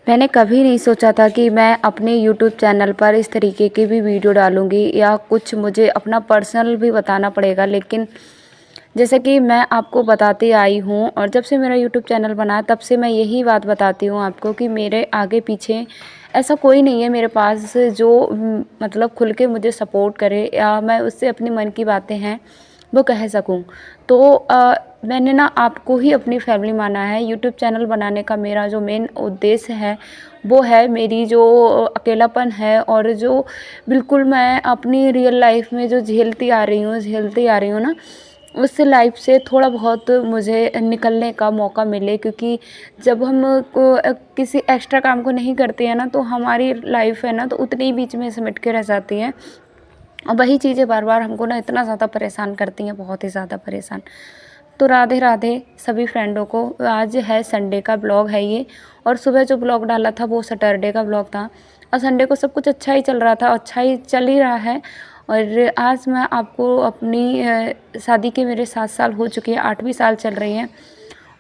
मैंने कभी नहीं सोचा था कि मैं अपने यूट्यूब चैनल पर इस तरीके की भी वीडियो डालूँगी या कुछ मुझे अपना पर्सनल भी बताना पड़ेगा। लेकिन जैसे कि मैं आपको बताती आई हूँ और जब से मेरा यूट्यूब चैनल बना है तब से मैं यही बात बताती हूँ आपको कि मेरे आगे पीछे ऐसा कोई नहीं है मेरे पास जो मतलब खुल के मुझे सपोर्ट करे या मैं उससे अपनी मन की बातें हैं वो कह सकूँ। तो मैंने ना आपको ही अपनी फैमिली माना है। यूट्यूब चैनल बनाने का मेरा जो मेन उद्देश्य है वो है मेरी जो अकेलापन है और जो बिल्कुल मैं अपनी रियल लाइफ में जो झेलती आ रही हूँ ना, उस लाइफ से थोड़ा बहुत मुझे निकलने का मौका मिले। क्योंकि जब हम किसी एक्स्ट्रा काम को नहीं करते हैं ना, तो हमारी लाइफ है ना तो उतनी ही बीच में सिमट के रह जाती है और वही चीज़ें बार-बार हमको ना इतना ज़्यादा परेशान करती हैं, बहुत ही ज़्यादा परेशान। तो राधे राधे सभी फ्रेंडों को। आज है संडे का ब्लॉग है ये, और सुबह जो ब्लॉग डाला था वो सैटरडे का ब्लॉग था और संडे को सब कुछ अच्छा ही चल रहा था, अच्छा ही चल ही रहा है। और आज मैं आपको अपनी शादी के मेरे 7 साल हो चुके हैं, 8वीं साल चल रही है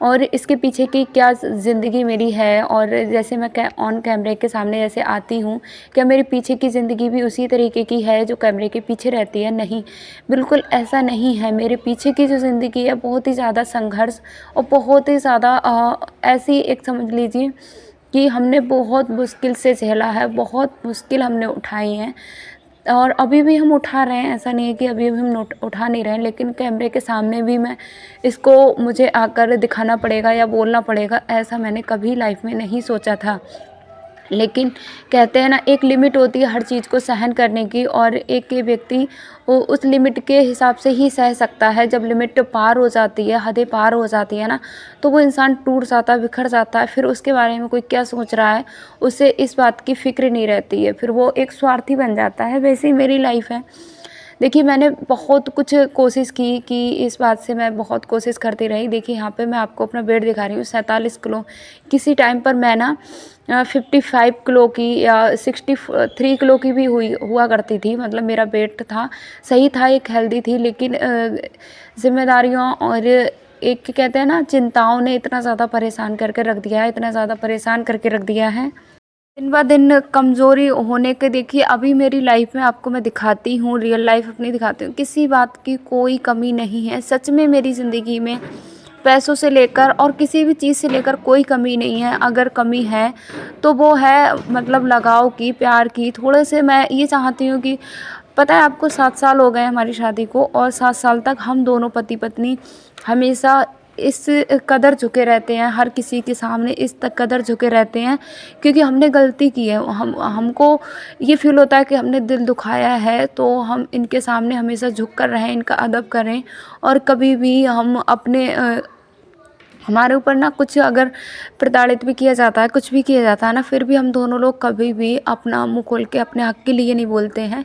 और इसके पीछे की क्या ज़िंदगी मेरी है। और जैसे मैं ऑन कैमरे के सामने जैसे आती हूँ, क्या मेरे पीछे की ज़िंदगी भी उसी तरीके की है जो कैमरे के पीछे रहती है? नहीं, बिल्कुल ऐसा नहीं है। मेरे पीछे की जो ज़िंदगी है बहुत ही ज़्यादा संघर्ष और बहुत ही ज़्यादा ऐसी एक समझ लीजिए कि हमने बहुत मुश्किल से झेला है, बहुत मुश्किल हमने उठाई हैं और अभी भी हम उठा रहे हैं। ऐसा नहीं है कि अभी भी हम उठा नहीं रहे हैं, लेकिन कैमरे के सामने भी मैं इसको मुझे आकर दिखाना पड़ेगा या बोलना पड़ेगा, ऐसा मैंने कभी लाइफ में नहीं सोचा था। लेकिन कहते हैं ना, एक लिमिट होती है हर चीज़ को सहन करने की और एक ये व्यक्ति वो उस लिमिट के हिसाब से ही सह सकता है। जब लिमिट पार हो जाती है, हदें पार हो जाती है ना, तो वो इंसान टूट जाता है, बिखर जाता है। फिर उसके बारे में कोई क्या सोच रहा है उसे इस बात की फ़िक्र नहीं रहती है, फिर वो एक स्वार्थी बन जाता है। वैसे ही मेरी लाइफ है। देखिए, मैंने बहुत कुछ कोशिश की कि इस बात से मैं बहुत कोशिश करती रही। देखिए, यहाँ पे मैं आपको अपना वेट दिखा रही हूँ, 47 किलो। किसी टाइम पर मैं ना 55 किलो की या 63 किलो की भी हुआ करती थी। मतलब मेरा वेट था, सही था, एक हेल्दी थी। लेकिन ज़िम्मेदारियों और एक कहते हैं ना, चिंताओं ने इतना ज़्यादा परेशान करके रख दिया है, इतना ज़्यादा परेशान करके रख दिया है। दिन ब दिन कमज़ोरी होने के देखिए अभी मेरी लाइफ में आपको मैं दिखाती हूँ, रियल लाइफ अपनी दिखाती हूँ, किसी बात की कोई कमी नहीं है। सच में मेरी ज़िंदगी में पैसों से लेकर और किसी भी चीज़ से लेकर कोई कमी नहीं है। अगर कमी है तो वो है मतलब लगाव की, प्यार की। थोड़े से मैं ये चाहती हूँ कि पता है आपको, 7 साल हो गए हमारी शादी को और 7 साल तक हम दोनों पति पत्नी हमेशा इस कदर झुके रहते हैं, हर किसी के सामने इस तक कदर झुके रहते हैं क्योंकि हमने गलती की है। हमको ये फ़ील होता है कि हमने दिल दुखाया है, तो हम इनके सामने हमेशा झुक कर रहें, इनका अदब करें। और कभी भी हम अपने हमारे ऊपर ना कुछ अगर प्रताड़ित भी किया जाता है, कुछ भी किया जाता है ना, फिर भी हम दोनों लोग कभी भी अपना मुँह खोल के अपने हक़ के लिए नहीं बोलते हैं।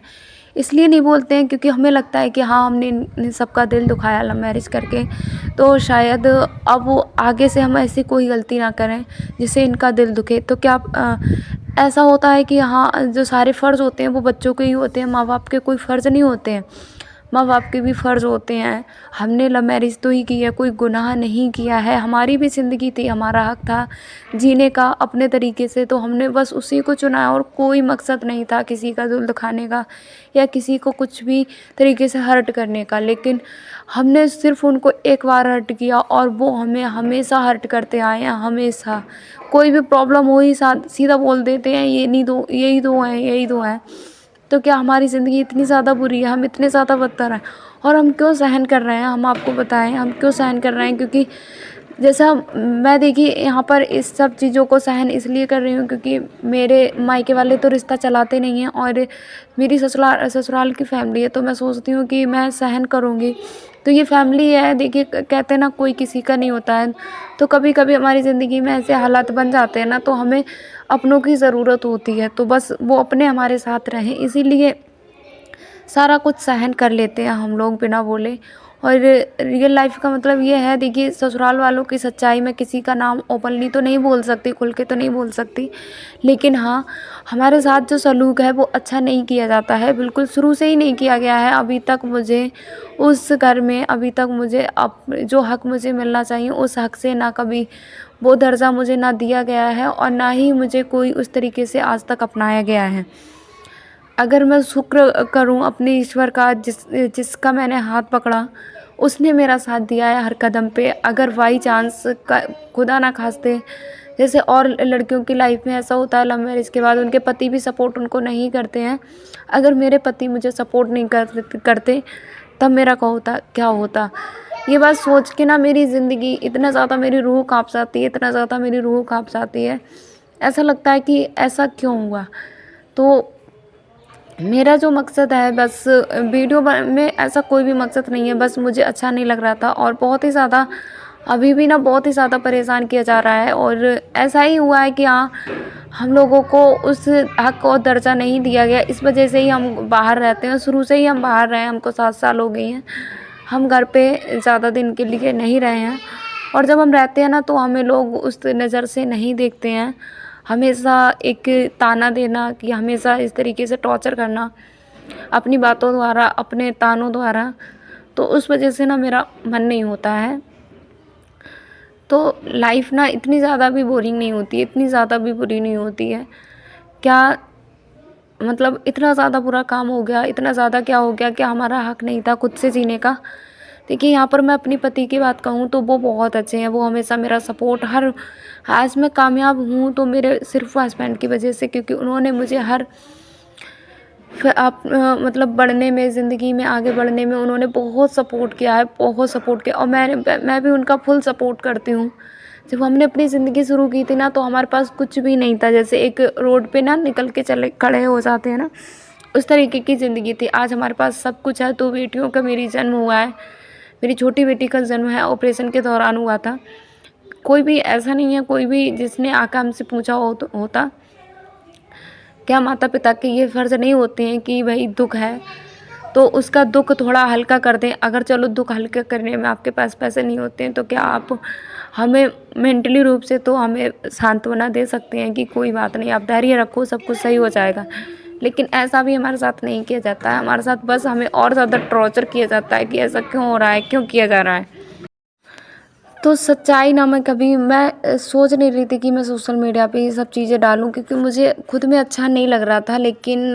इसलिए नहीं बोलते हैं क्योंकि हमें लगता है कि हाँ, हमने इन सबका दिल दुखाया लव मैरिज करके, तो शायद अब वो आगे से हम ऐसी कोई गलती ना करें जिससे इनका दिल दुखे। तो क्या ऐसा होता है कि हाँ, जो सारे फ़र्ज़ होते हैं वो बच्चों के ही होते हैं, माँ बाप के कोई फ़र्ज़ नहीं होते हैं। माँ बाप के भी फ़र्ज़ होते हैं। हमने लव मैरिज तो ही की है, कोई गुनाह नहीं किया है, हमारी भी ज़िंदगी थी, हमारा हक़ था जीने का अपने तरीके से, तो हमने बस उसी को चुना और कोई मकसद नहीं था किसी का दिल दुखाने का या किसी को कुछ भी तरीके से हर्ट करने का। लेकिन हमने सिर्फ़ उनको एक बार हर्ट किया और वो हमें हमेशा हर्ट करते आए हैं, हमेशा। कोई भी प्रॉब्लम हो ही सीधा बोल देते हैं, ये नहीं दो, यही दो हैं, यही दो हैं। तो क्या हमारी ज़िंदगी इतनी ज़्यादा बुरी है, हम इतने ज़्यादा बदतर हैं और हम क्यों सहन कर रहे हैं? हम आपको बताएं हम क्यों सहन कर रहे हैं, क्योंकि जैसा मैं देखिए यहाँ पर इस सब चीज़ों को सहन इसलिए कर रही हूँ क्योंकि मेरे मायके वाले तो रिश्ता चलाते नहीं हैं और मेरी ससुराल की फैमिली है, तो मैं सोचती हूँ कि मैं सहन करूँगी। तो ये फैमिली है, देखिए कहते हैं ना, कोई किसी का नहीं होता है। तो कभी कभी हमारी ज़िंदगी में ऐसे हालात बन जाते हैं ना, तो हमें अपनों की ज़रूरत होती है, तो बस वो अपने हमारे साथ रहें, इसीलिए सारा कुछ सहन कर लेते हैं हम लोग बिना बोले। और रियल लाइफ का मतलब ये है, देखिए ससुराल वालों की सच्चाई में किसी का नाम ओपनली तो नहीं बोल सकती, खुल के तो नहीं बोल सकती, लेकिन हाँ, हमारे साथ जो सलूक है वो अच्छा नहीं किया जाता है, बिल्कुल शुरू से ही नहीं किया गया है। अभी तक मुझे उस घर में, अभी तक मुझे जो हक़ मुझे मिलना चाहिए उस हक़ से ना कभी वो दर्जा मुझे ना दिया गया है और ना ही मुझे कोई उस तरीके से आज तक अपनाया गया है। अगर मैं शुक्र करूं अपने ईश्वर का, जिसका मैंने हाथ पकड़ा, उसने मेरा साथ दिया है हर कदम पे। अगर बाई चांस का खुदा ना खास्ते, जैसे और लड़कियों की लाइफ में ऐसा होता है लव मैरिज के बाद उनके पति भी सपोर्ट उनको नहीं करते हैं, अगर मेरे पति मुझे सपोर्ट नहीं करते तब मेरा क्या होता। ये बात सोच के ना मेरी ज़िंदगी इतना ज़्यादा, मेरी रूह काँप जाती है, इतना ज़्यादा मेरी रूह काँप जाती है। ऐसा लगता है कि ऐसा क्यों हुआ। तो मेरा जो मकसद है, बस वीडियो में ऐसा कोई भी मकसद नहीं है, बस मुझे अच्छा नहीं लग रहा था और बहुत ही ज़्यादा अभी भी ना बहुत ही ज़्यादा परेशान किया जा रहा है। और ऐसा ही हुआ है कि हाँ, हम लोगों को उस हक और दर्जा नहीं दिया गया, इस वजह से ही हम बाहर रहते हैं। शुरू से ही हम बाहर रहे हैं, हमको 7 साल हो गई हैं, हम घर पे ज़्यादा दिन के लिए नहीं रहे हैं। और जब हम रहते हैं ना तो हमें लोग उस नज़र से नहीं देखते हैं, हमेशा एक ताना देना कि हमेशा इस तरीके से टॉर्चर करना अपनी बातों द्वारा, अपने तानों द्वारा, तो उस वजह से ना मेरा मन नहीं होता है। तो लाइफ ना इतनी ज़्यादा भी बोरिंग नहीं होती है, इतनी ज़्यादा भी बुरी नहीं होती है। क्या मतलब इतना ज़्यादा बुरा काम हो गया, इतना ज़्यादा क्या हो गया कि हमारा हक नहीं था खुद से जीने का। देखिए यहाँ पर मैं अपने पति की बात कहूँ तो वो बहुत अच्छे हैं, वो हमेशा मेरा सपोर्ट हर, आज मैं कामयाब हूँ तो मेरे सिर्फ हस्बैंड की वजह से, क्योंकि उन्होंने मुझे हर मतलब बढ़ने में, ज़िंदगी में आगे बढ़ने में उन्होंने बहुत सपोर्ट किया है, बहुत सपोर्ट किया। और मैं भी उनका फुल सपोर्ट करती हूँ। जब हमने अपनी ज़िंदगी शुरू की थी ना तो हमारे पास कुछ भी नहीं था, जैसे एक रोड पे ना निकल के चले खड़े हो जाते हैं ना, उस तरीके की ज़िंदगी थी। आज हमारे पास सब कुछ है। 2 बेटियों का मेरी जन्म हुआ है, मेरी छोटी बेटी का जन्म है, ऑपरेशन के दौरान हुआ था। कोई भी ऐसा नहीं है, कोई भी जिसने आकर हमसे पूछा होता, क्या माता पिता के ये फ़र्ज़ नहीं होते हैं कि भाई दुख है तो उसका दुख थोड़ा हल्का कर दें। अगर चलो दुख हल्का करने में आपके पास पैसे नहीं होते हैं तो क्या आप हमें मेंटली रूप से तो हमें सांत्वना दे सकते हैं कि कोई बात नहीं, आप धैर्य रखो, सब कुछ सही हो जाएगा। लेकिन ऐसा भी हमारे साथ नहीं किया जाता है, हमारे साथ बस हमें और ज़्यादा टॉर्चर किया जाता है कि ऐसा क्यों हो रहा है, क्यों किया जा रहा है। तो सच्चाई ना, मैं सोच नहीं रही थी कि मैं सोशल मीडिया पे ये सब चीज़ें डालूँ, क्योंकि मुझे खुद में अच्छा नहीं लग रहा था। लेकिन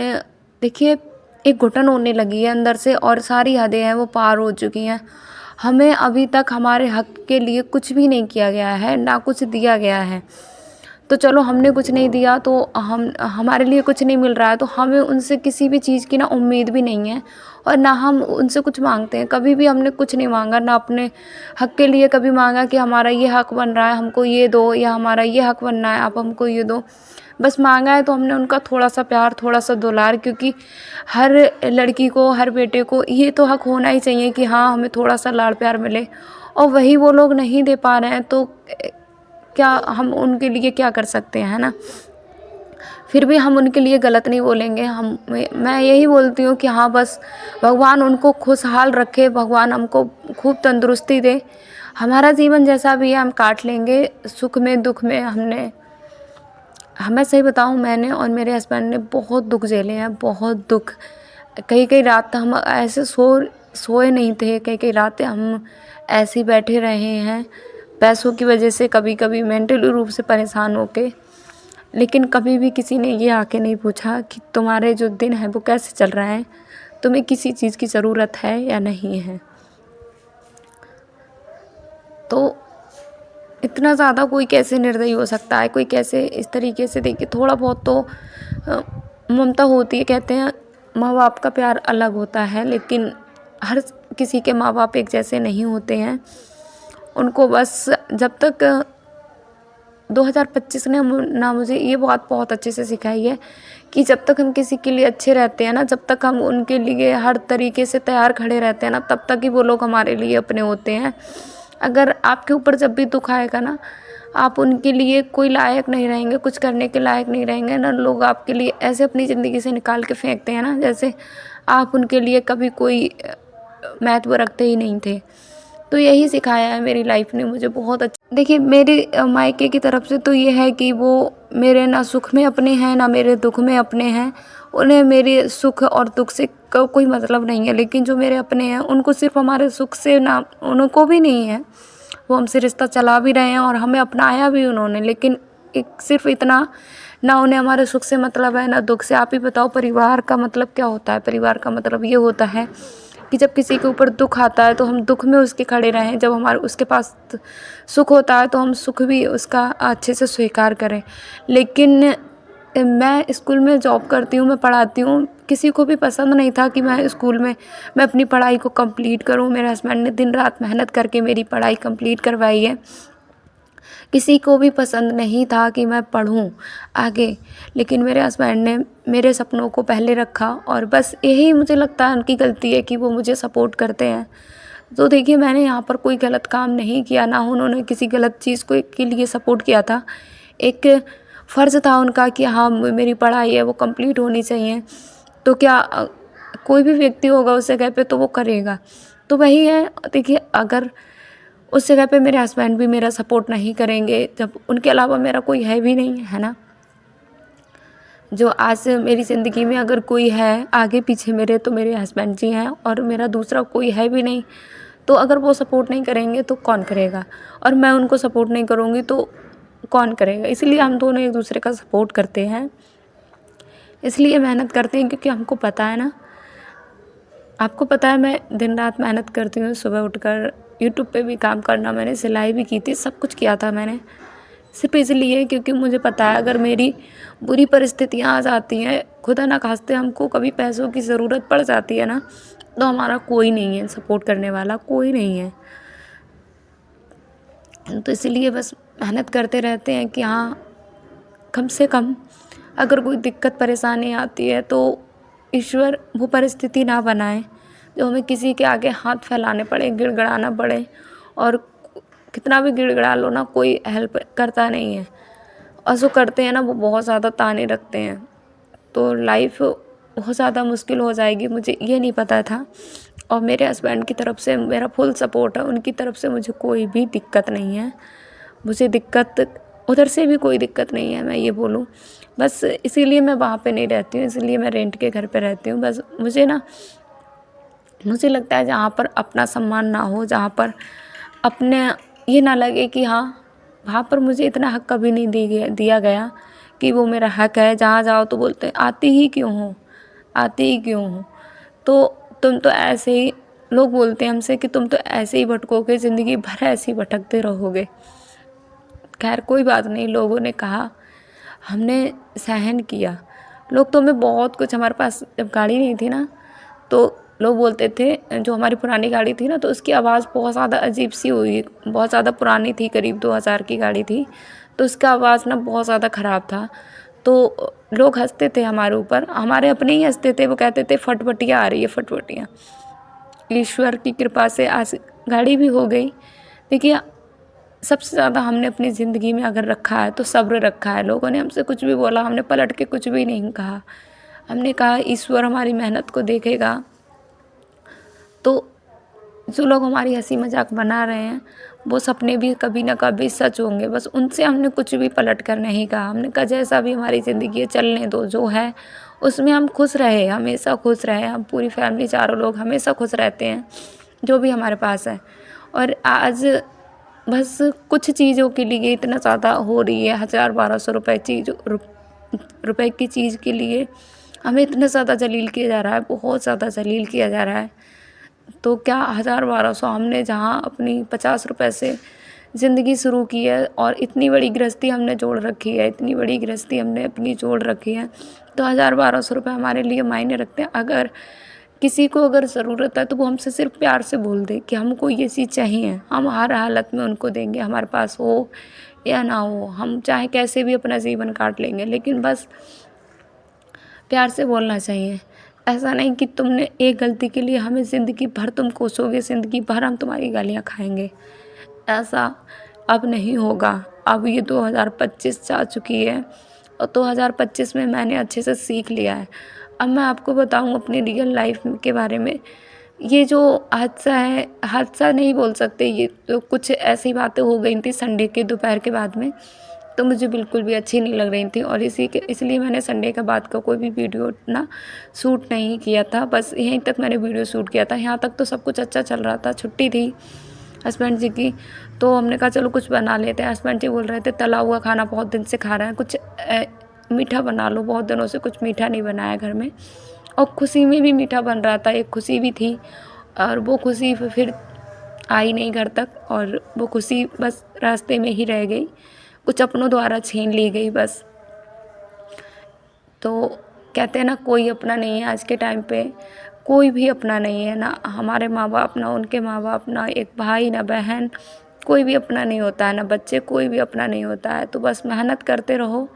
देखिए, एक घुटन होने लगी है अंदर से और सारी हदें हैं वो पार हो चुकी हैं। हमें अभी तक हमारे हक के लिए कुछ भी नहीं किया गया है, ना कुछ दिया गया है। तो चलो हमने कुछ नहीं दिया तो हमारे लिए कुछ नहीं मिल रहा है तो हमें उनसे किसी भी चीज़ की ना उम्मीद भी नहीं है और ना हम उनसे कुछ मांगते हैं। कभी भी हमने कुछ नहीं मांगा, ना अपने हक के लिए कभी मांगा कि हमारा ये हक बन रहा है हमको ये दो, या हमारा ये हक बनना है आप हमको ये दो। बस मांगा है तो हमने उनका थोड़ा सा प्यार, थोड़ा सा दुलार, क्योंकि हर लड़की को, हर बेटे को ये तो हक होना ही चाहिए कि हाँ हमें थोड़ा सा लाड़ प्यार मिले, और वही वो लोग नहीं दे पा रहे हैं तो क्या हम उनके लिए क्या कर सकते हैं, है ना। फिर भी हम उनके लिए गलत नहीं बोलेंगे। मैं यही बोलती हूँ कि हाँ बस भगवान उनको खुशहाल रखे, भगवान हमको खूब तंदुरुस्ती दे। हमारा जीवन जैसा भी है हम काट लेंगे, सुख में दुख में। हमें सही बताऊँ, मैंने और मेरे हस्बैंड ने बहुत दुख झेले हैं, बहुत दुख। कई कई रात हम ऐसे सोए नहीं थे, कई कई रातें हम ऐसे ही बैठे रहे हैं पैसों की वजह से, कभी कभी मेंटली रूप से परेशान होके। लेकिन कभी भी किसी ने ये आके नहीं पूछा कि तुम्हारे जो दिन हैं वो कैसे चल रहे हैं, तुम्हें किसी चीज़ की ज़रूरत है या नहीं है। तो इतना ज़्यादा कोई कैसे निर्दयी हो सकता है, कोई कैसे इस तरीके से। देखिए थोड़ा बहुत तो ममता होती है, कहते हैं माँ बाप का प्यार अलग होता है, लेकिन हर किसी के माँ बाप एक जैसे नहीं होते हैं। उनको बस जब तक 2025 ने ना मुझे ये बात बहुत अच्छे से सिखाई है कि जब तक हम किसी के लिए अच्छे रहते हैं ना, जब तक हम उनके लिए हर तरीके से तैयार खड़े रहते हैं ना, तब तक ही वो लोग हमारे लिए अपने होते हैं। अगर आपके ऊपर जब भी दुख आएगा ना, आप उनके लिए कोई लायक नहीं रहेंगे, कुछ करने के लायक नहीं रहेंगे ना। लोग आपके लिए ऐसे अपनी ज़िंदगी से निकाल के फेंकते हैं ना, जैसे आप उनके लिए कभी कोई महत्व रखते ही नहीं थे। तो यही सिखाया है मेरी लाइफ ने मुझे बहुत अच्छा। देखिए मेरे मायके की तरफ से तो ये है कि वो मेरे ना सुख में अपने हैं, ना मेरे दुख में अपने हैं। उन्हें मेरे सुख और दुख से कोई मतलब नहीं है। लेकिन जो मेरे अपने हैं उनको सिर्फ हमारे सुख से, ना उनको भी नहीं है, वो हमसे रिश्ता चला भी रहे हैं और हमें अपनाया भी उन्होंने, लेकिन एक सिर्फ इतना, ना उन्हें हमारे सुख से मतलब है ना दुख से। आप ही बताओ परिवार का मतलब क्या होता है? परिवार का मतलब ये होता है कि जब किसी के ऊपर दुख आता है तो हम दुख में उसके खड़े रहें, जब हमारे उसके पास सुख होता है तो हम सुख भी उसका अच्छे से स्वीकार करें। लेकिन मैं स्कूल में जॉब करती हूँ, मैं पढ़ाती हूँ, किसी को भी पसंद नहीं था कि मैं स्कूल में मैं अपनी पढ़ाई को कंप्लीट करूँ। मेरे हस्बैंड ने दिन रात मेहनत करके मेरी पढ़ाई कंप्लीट करवाई है। किसी को भी पसंद नहीं था कि मैं पढूँ आगे, लेकिन मेरे हस्बैंड ने मेरे सपनों को पहले रखा और बस यही मुझे लगता है उनकी गलती है कि वो मुझे सपोर्ट करते हैं। तो देखिए, मैंने यहाँ पर कोई गलत काम नहीं किया, ना उन्होंने किसी गलत चीज़ को के लिए सपोर्ट किया था। एक फ़र्ज़ था उनका कि हाँ, मेरी पढ़ाई है वो कंप्लीट होनी चाहिए। तो क्या कोई भी व्यक्ति होगा उस जगह पे तो वो करेगा। तो वही है, देखिए अगर उस जगह पे मेरे हस्बैंड भी मेरा सपोर्ट नहीं करेंगे, जब उनके अलावा मेरा कोई है भी नहीं, है ना? जो आज मेरी ज़िंदगी में अगर कोई है आगे पीछे मेरे, तो मेरे हस्बैंड जी हैं और मेरा दूसरा कोई है भी नहीं। तो अगर वो सपोर्ट नहीं करेंगे तो कौन करेगा? और मैं उनको सपोर्ट नहीं करूँगी तो कौन करेगा? इसलिए हम दोनों एक दूसरे का सपोर्ट करते हैं, इसलिए मेहनत करते हैं, क्योंकि हमको पता है ना, आपको पता है मैं दिन रात मेहनत करती हूँ। सुबह उठकर यूट्यूब पे भी काम करना, मैंने सिलाई भी की थी, सब कुछ किया था मैंने, सिर्फ इसलिए क्योंकि मुझे पता है अगर मेरी बुरी परिस्थितियाँ आ जाती हैं, खुदा ना खास्ते हमको कभी पैसों की ज़रूरत पड़ जाती है ना, तो हमारा कोई नहीं है सपोर्ट करने वाला, कोई नहीं है। तो इसलिए बस मेहनत करते रहते हैं कि हाँ, कम से कम अगर कोई दिक्कत परेशानी आती है तो ईश्वर वो परिस्थिति ना बनाए जो हमें किसी के आगे हाथ फैलाने पड़े, गिड़गिड़ाना पड़े। और कितना भी गिड़गिड़ा लो ना, कोई हेल्प करता नहीं है, और जो करते हैं ना वो बहुत ज़्यादा ताने रखते हैं। तो लाइफ बहुत ज़्यादा मुश्किल हो जाएगी, मुझे ये नहीं पता था। और मेरे हस्बैंड की तरफ से मेरा फुल सपोर्ट है, उनकी तरफ से मुझे कोई भी दिक्कत नहीं है। मुझे दिक्कत उधर से भी कोई दिक्कत नहीं है, मैं ये बोलूँ। बस इसीलिए मैं वहाँ पे नहीं रहती हूँ, इसलिए मैं रेंट के घर पे रहती हूँ। बस मुझे लगता है जहाँ पर अपना सम्मान ना हो, जहाँ पर अपने ये ना लगे कि हाँ, वहाँ पर मुझे इतना हक कभी नहीं दिया गया कि वो मेरा हक है। जहाँ जाओ तो बोलते हैं आती ही क्यों हो, आती ही क्यों हो, तो तुम तो ऐसे ही, लोग बोलते हैं हमसे कि तुम तो ऐसे ही भटकोगे, ज़िंदगी भर ऐसे ही भटकते रहोगे। खैर कोई बात नहीं, लोगों ने कहा, हमने सहन किया। लोग तो हमें बहुत कुछ, हमारे पास जब गाड़ी नहीं थी ना, तो लोग बोलते थे, जो हमारी पुरानी गाड़ी थी ना, तो उसकी आवाज़ बहुत ज़्यादा अजीब सी हुई, बहुत ज़्यादा पुरानी थी, करीब 2000 की गाड़ी थी, तो उसका आवाज़ ना बहुत ज़्यादा ख़राब था। तो लोग हंसते थे हमारे ऊपर, हमारे अपने ही हंसते थे, वो कहते थे फटफटिया आ रही है, फटफटिया। ईश्वर की कृपा से आज गाड़ी भी हो गई। देखिए, सबसे ज़्यादा हमने अपनी ज़िंदगी में अगर रखा है तो सब्र रखा है। लोगों ने हमसे कुछ भी बोला, हमने पलट के कुछ भी नहीं कहा। हमने कहा ईश्वर हमारी मेहनत को देखेगा। तो जो लोग हमारी हंसी मजाक बना रहे हैं, वो सपने भी कभी ना कभी सच होंगे। बस उनसे हमने कुछ भी पलट कर नहीं कहा। हमने कहा जैसा भी हमारी ज़िंदगी है चलने दो, जो है उसमें हम खुश रहे, हमेशा खुश रहे। हम पूरी फैमिली, चारों लोग हमेशा खुश रहते हैं, जो भी हमारे पास है। और आज बस कुछ चीज़ों के लिए इतना ज़्यादा हो रही है, 1000-1200 रुपए की चीज़ के लिए हमें इतना ज़्यादा जलील किया जा रहा है, बहुत ज़्यादा जलील किया जा रहा है। तो क्या 1000-1200, हमने जहाँ अपनी 50 रुपए से ज़िंदगी शुरू की है और इतनी बड़ी गृहस्थी हमने जोड़ रखी है, इतनी बड़ी गृहस्थी हमने अपनी जोड़ रखी है, तो 1000-1200 रुपये हमारे लिए मायने रखते हैं। अगर किसी को अगर ज़रूरत है तो वो हमसे सिर्फ प्यार से बोल दे कि हमको ये चीज़ चाहिए, हम हर हालत में उनको देंगे, हमारे पास हो या ना हो, हम चाहे कैसे भी अपना जीवन काट लेंगे, लेकिन बस प्यार से बोलना चाहिए। ऐसा नहीं कि तुमने एक गलती के लिए हमें ज़िंदगी भर तुम कोसोगे, ज़िंदगी भर हम तुम्हारी गालियाँ खाएंगे, ऐसा अब नहीं होगा। अब ये 2025 जा चुकी है और 2025 में मैंने अच्छे से सीख लिया है। अब मैं आपको बताऊँ अपनी रियल लाइफ के बारे में। ये जो हादसा है, हादसा नहीं बोल सकते, ये तो कुछ ऐसी बातें हो गई थी संडे के दोपहर के बाद में, तो मुझे बिल्कुल भी अच्छी नहीं लग रही थी। और इसलिए मैंने संडे के बाद का कोई भी वीडियो ना शूट नहीं किया था। बस यहीं तक मैंने वीडियो शूट किया था, यहाँ तक तो सब कुछ अच्छा चल रहा था, छुट्टी थी, हस्बैंड जी की। तो हमने कहा चलो कुछ बना लेते हैं। हस्बैंड जी बोल रहे थे तला हुआ खाना बहुत दिन से खा रहे हैं, कुछ मीठा बना लो, बहुत दिनों से कुछ मीठा नहीं बनाया घर में। और खुशी में भी मीठा बन रहा था, एक खुशी भी थी, और वो खुशी फिर आई नहीं घर तक, और वो खुशी बस रास्ते में ही रह गई, कुछ अपनों द्वारा छीन ली गई बस। तो कहते हैं ना, कोई अपना नहीं है आज के टाइम पे, कोई भी अपना नहीं है, ना हमारे माँ बाप, ना उनके माँ बाप, ना एक भाई, ना बहन, कोई भी अपना नहीं होता है, ना बच्चे, कोई भी अपना नहीं होता है। तो बस मेहनत करते रहो,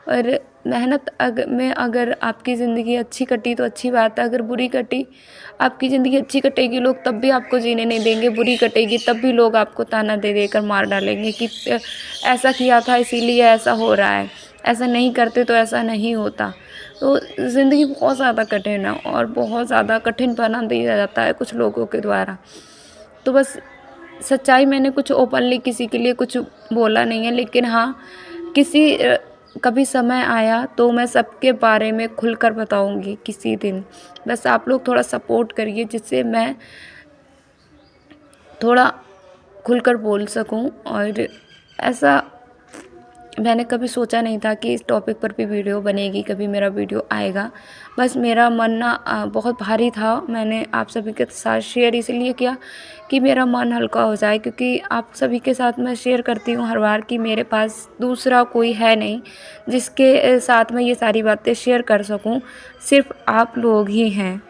और मेहनत में अगर आपकी ज़िंदगी अच्छी कटी तो अच्छी बात है, अगर बुरी कटी, आपकी ज़िंदगी अच्छी कटेगी लोग तब भी आपको जीने नहीं देंगे, बुरी कटेगी तब भी लोग आपको ताना दे देकर मार डालेंगे कि ऐसा किया था इसीलिए ऐसा हो रहा है, ऐसा नहीं करते तो ऐसा नहीं होता। तो ज़िंदगी बहुत ज़्यादा कठिन है, और बहुत ज़्यादा कठिन बना दिया जाता है कुछ लोगों के द्वारा। तो बस सच्चाई, मैंने कुछ ओपनली किसी के लिए कुछ बोला नहीं है, लेकिन हाँ, कभी समय आया तो मैं सबके बारे में खुलकर बताऊंगी किसी दिन। बस आप लोग थोड़ा सपोर्ट करिए, जिससे मैं थोड़ा खुलकर बोल सकूं। और ऐसा मैंने कभी सोचा नहीं था कि इस टॉपिक पर भी वीडियो बनेगी, कभी मेरा वीडियो आएगा। बस मेरा मन ना बहुत भारी था, मैंने आप सभी के साथ शेयर इसलिए किया कि मेरा मन हल्का हो जाए, क्योंकि आप सभी के साथ मैं शेयर करती हूँ हर बार कि मेरे पास दूसरा कोई है नहीं जिसके साथ मैं ये सारी बातें शेयर कर सकूँ, सिर्फ आप लोग ही हैं।